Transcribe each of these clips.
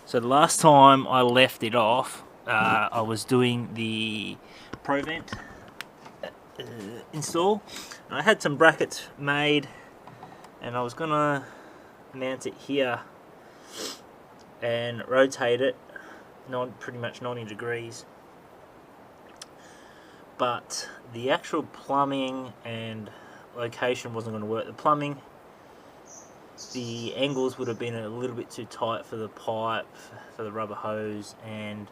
So the last time I left it off, I was doing the Provent install. I had some brackets made and I was gonna mount it here and rotate it pretty much 90 degrees, but the actual plumbing and location wasn't going to work. The plumbing, the angles would have been a little bit too tight for the pipe, for the rubber hose, and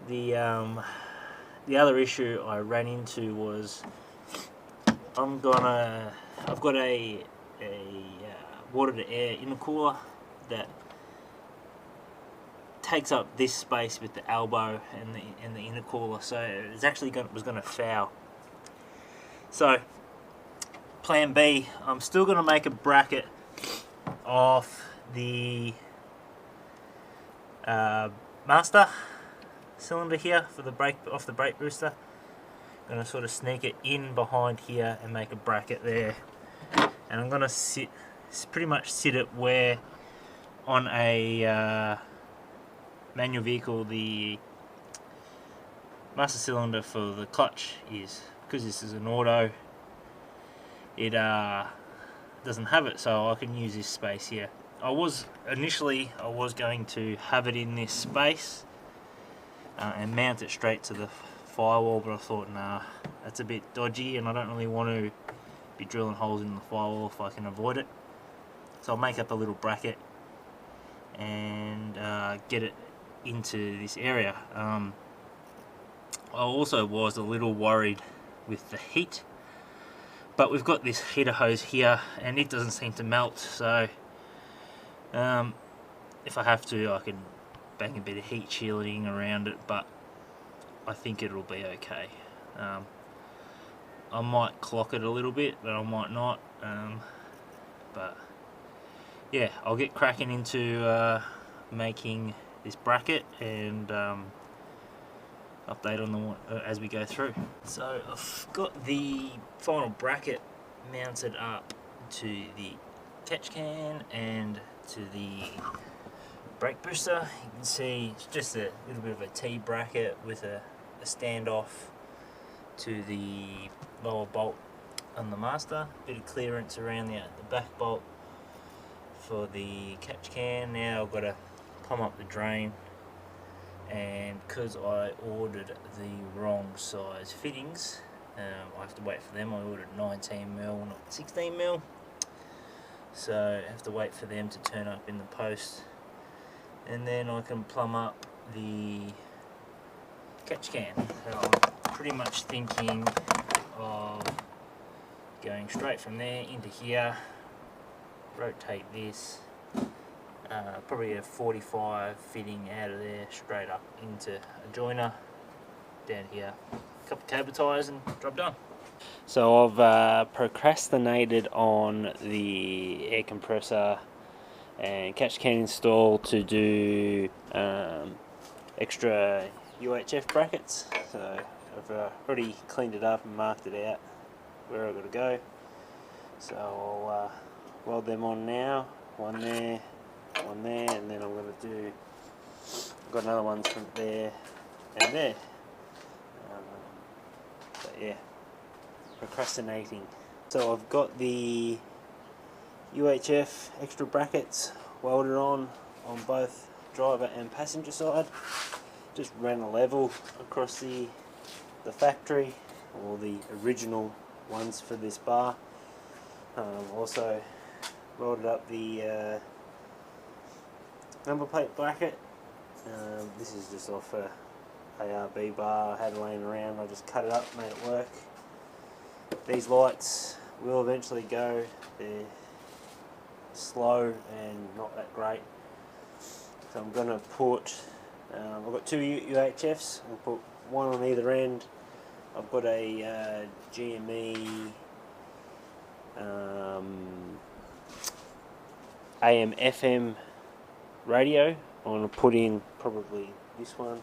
the other issue I ran into was I've got a water to air intercooler that takes up this space with the elbow and the intercooler, so it's actually was going to foul. So plan B, I'm still going to make a bracket off the master cylinder here for the off the brake booster. I'm going to sort of sneak it in behind here and make a bracket there, and I'm going to pretty much sit it where on a manual vehicle the master cylinder for the clutch is. Because this is an auto, it doesn't have it, so I can use this space here. Initially I was going to have it in this space and mount it straight to the firewall, but I thought, nah, that's a bit dodgy and I don't really want to be drilling holes in the firewall if I can avoid it. So I'll make up a little bracket and get it into this area. I also was a little worried with the heat, but we've got this heater hose here and it doesn't seem to melt, so if I have to I can bang a bit of heat shielding around it, but I think it'll be okay. I might clock it a little bit, but I might not, but yeah, I'll get cracking into making this bracket and update on the as we go through. So I've got the final bracket mounted up to the catch can and to the brake booster. You can see it's just a little bit of a T bracket with a standoff to the lower bolt on the master. Bit of clearance around the back bolt for the catch can. Now I've got to plumb up the drain, and because I ordered the wrong size fittings, I have to wait for them. I ordered 19mm, not 16mm, so I have to wait for them to turn up in the post, and then I can plumb up the catch can. So I'm pretty much thinking of going straight from there into here, rotate this, probably a 45 fitting out of there straight up into a joiner down here, a couple of tab ties and job done. So I've procrastinated on the air compressor and catch can install to do extra UHF brackets. So I've already cleaned it up and marked it out where I've got to go. So I'll weld them on now, one there, and then I'm going to do, I've got another one from there and there. But yeah, procrastinating. So I've got the UHF extra brackets welded on both driver and passenger side. Just ran a level across the factory, or the original ones for this bar. Also welded up the number plate bracket. This is just off a ARB bar I had laying around. I just cut it up, made it work. These lights will eventually go. They're slow and not that great. So I'm going to put, I've got two UHFs. I'll put one on either end. I've got a GME AM FM radio. I'm going to put in probably this one,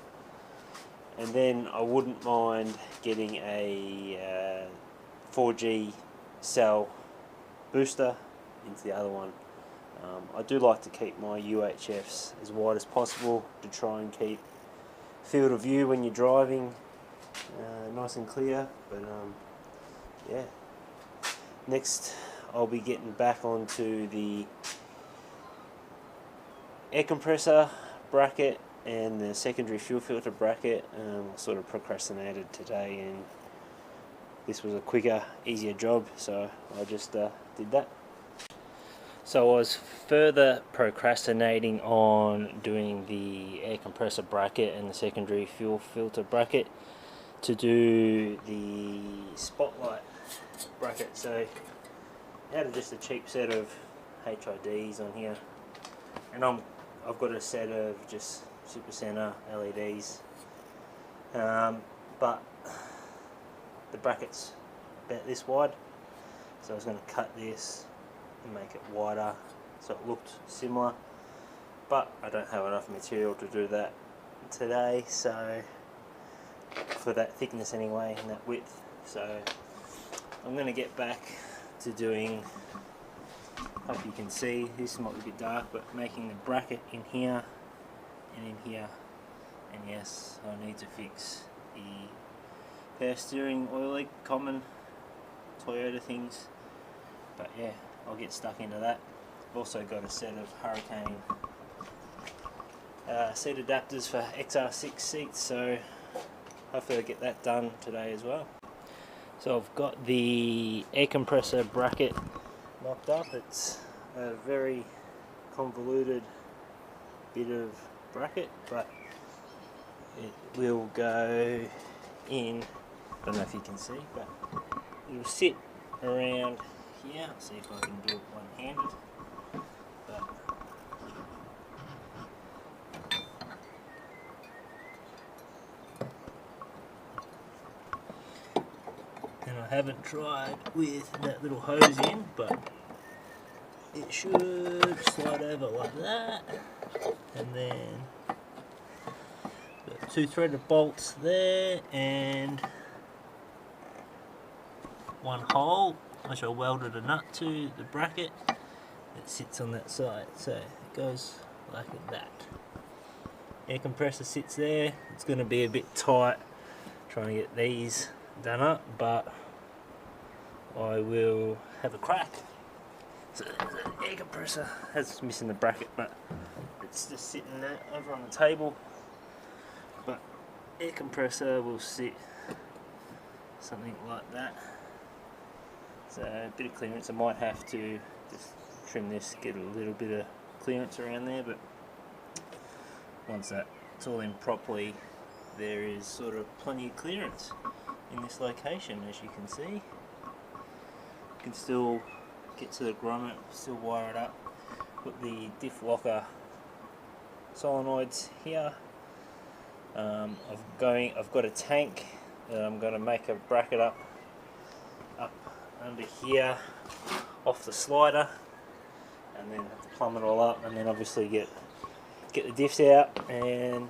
and then I wouldn't mind getting a 4G cell booster into the other one. I do like to keep my UHFs as wide as possible to try and keep field of view when you're driving nice and clear. But yeah, next I'll be getting back onto the air compressor bracket and the secondary fuel filter bracket. I sort of procrastinated today, and this was a quicker, easier job, so I just did that. So I was further procrastinating on doing the air compressor bracket and the secondary fuel filter bracket to do the spotlight bracket. So I had just a cheap set of HIDs on here, and I've got a set of just Super Center LEDs, but the bracket's about this wide, so I was going to cut this and make it wider so it looked similar, but I don't have enough material to do that today, so for that thickness anyway and that width. So I'm going to get back to doing, hope you can see, this might be a bit dark, but making the bracket in here and in here. And yes, I need to fix the power steering oil leak, common Toyota things, but yeah, I'll get stuck into that. I've also got a set of Hurricane seat adapters for XR6 seats, so hopefully I'll get that done today as well. So I've got the air compressor bracket mocked up. It's a very convoluted bit of bracket, but it will go in, I don't know if you can see, but it will sit around here. I'll see if I can do it one-handed. And I haven't tried with that little hose in, but it should slide over like that, and then got 2 threaded bolts there and one hole which I welded a nut to the bracket that sits on that side, so it goes like that. Air compressor sits there. It's going to be a bit tight trying to get these done up, but I will have a crack. So the air compressor has missing the bracket, but it's just sitting there over on the table. But air compressor will sit something like that. So a bit of clearance. I might have to just trim this, get a little bit of clearance around there, but once that's all in properly, there is sort of plenty of clearance in this location, as you can see. You can still get to the grommet, still wire it up. Put the diff locker solenoids here. I've got a tank that I'm going to make a bracket up under here off the slider, and then have to plumb it all up, and then obviously get the diffs out and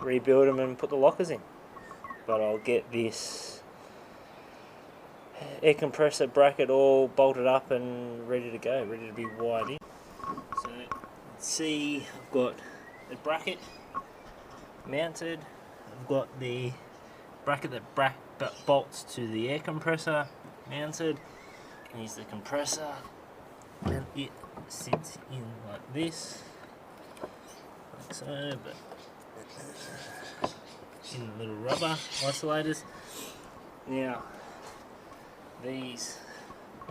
rebuild them and put the lockers in. But I'll get this air compressor bracket all bolted up and ready to go, ready to be wired in. So let's see, I've got the bracket mounted, I've got the bracket that bolts to the air compressor mounted. Here's the compressor, and it sits in like this, like so, but in the little rubber isolators. Now these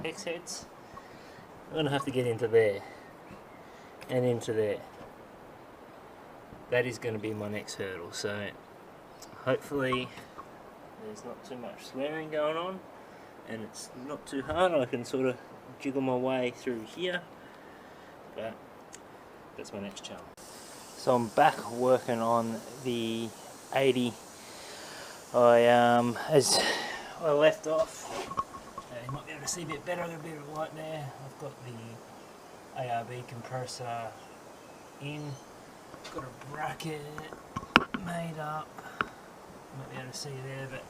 X heads, I'm going to have to get into there and into there. That is going to be my next hurdle, so hopefully there's not too much swearing going on and it's not too hard. I can sort of jiggle my way through here, but that's my next challenge. So I'm back working on the 80. As I left off, you might be able to see a bit better. I've got a bit of light there. I've got the ARB compressor in, got a bracket made up. You might be able to see there, but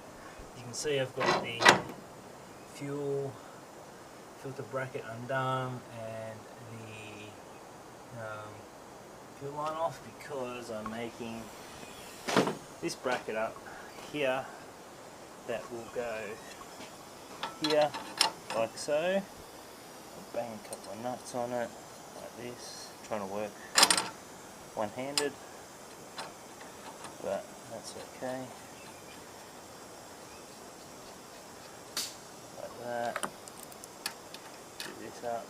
you can see I've got the fuel filter bracket undone and the fuel line off because I'm making this bracket up here that will go here like so. I'll bang a couple of nuts on it like this, trying to work one-handed, but that's okay. Like that. Do this up.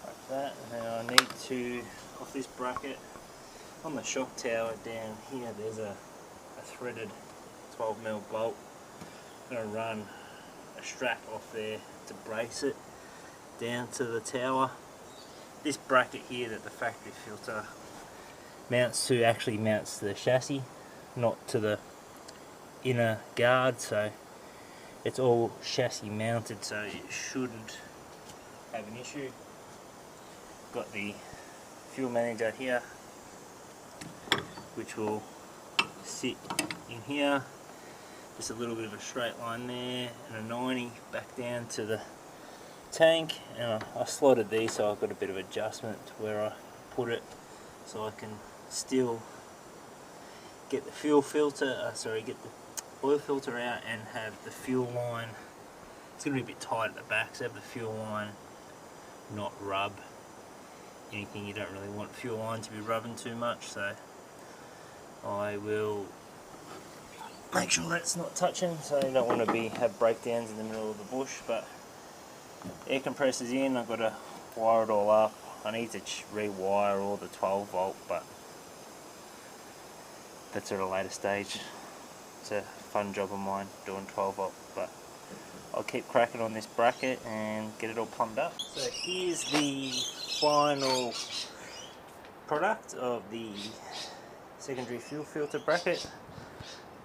Like that. And now I need to, off this bracket, on the shock tower down here, there's a threaded 12mm bolt. I'm going to run a strap off there to brace it down to the tower. This bracket here that the factory filter mounts to actually mounts to the chassis, not to the inner guard, so it's all chassis mounted, so it shouldn't have an issue. Got the fuel manager here, which will sit in here. Just a little bit of a straight line there and a 90 back down to the tank, and I slotted these so I've got a bit of adjustment to where I put it, so I can still get the fuel filter, get the oil filter out and have the fuel line. It's going to be a bit tight at the back, so have the fuel line not rub anything. You don't really want fuel line to be rubbing too much, so I will make sure that's not touching, so you don't want to have breakdowns in the middle of the bush. But air compressor's in, I've got to wire it all up. I need to rewire all the 12 volt, but that's at a later stage. It's a fun job of mine doing 12 volt, but I'll keep cracking on this bracket and get it all plumbed up. So here's the final product of the secondary fuel filter bracket.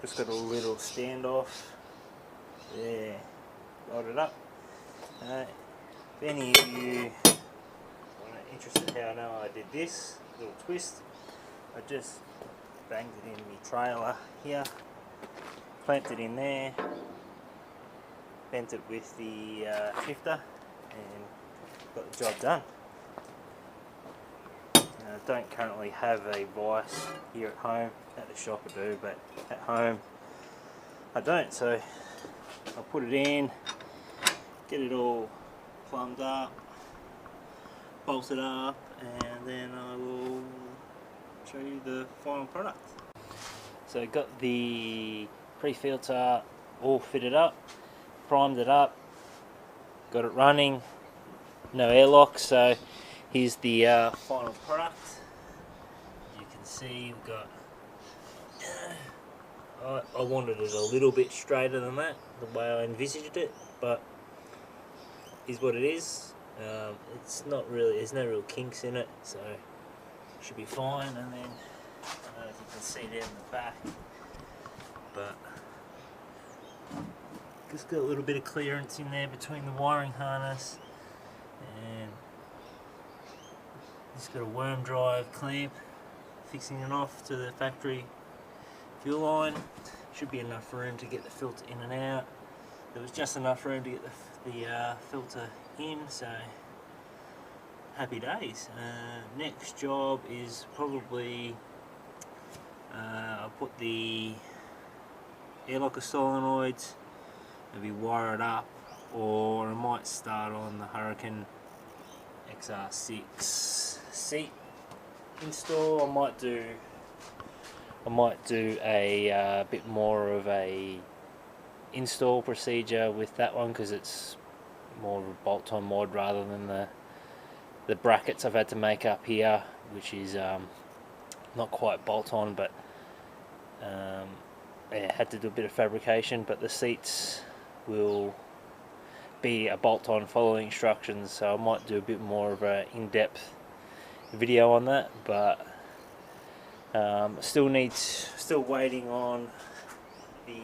Just got a little standoff there, load it up. If any of you are interested how I know I did this little twist, I just banged it in the trailer here, clamped it in there, bent it with the shifter, and got the job done. I don't currently have a vise here at home. At the shop I do, but at home I don't, so I'll put it in, get it all plumbed up, bolted up, and then I will show you the final product. So I got the pre-filter all fitted up, primed it up, got it running, no airlock, so here's the final product. You can see we've got, I wanted it a little bit straighter than that, the way I envisaged it, but is what it is. It's not really, there's no real kinks in it, so it should be fine. And then, I don't know if you can see down the back, but just got a little bit of clearance in there between the wiring harness, and just got a worm drive clamp fixing it off to the factory fuel line. Should be enough room to get the filter in and out. There was just enough room to get the filter in, so happy days. Next job is probably I'll put the airlocker solenoids, maybe wire it up, or I might start on the Hurricane XR6 seat install. I might do a bit more of a install procedure with that one, because it's more of a bolt-on mod rather than the brackets I've had to make up here, which is not quite bolt-on, but yeah, had to do a bit of fabrication. But the seats will be a bolt-on following instructions, so I might do a bit more of a in-depth video on that. But still waiting on the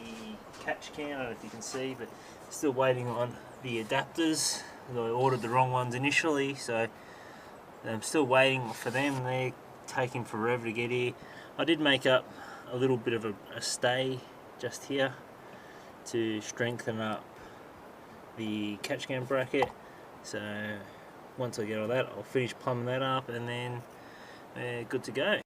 catch can. I don't know if you can see, but still waiting on the adapters. I ordered the wrong ones initially, so I'm still waiting for them. They're taking forever to get here. I did make up a little bit of a stay just here to strengthen up the catch can bracket. So once I get all that, I'll finish plumbing that up and then good to go.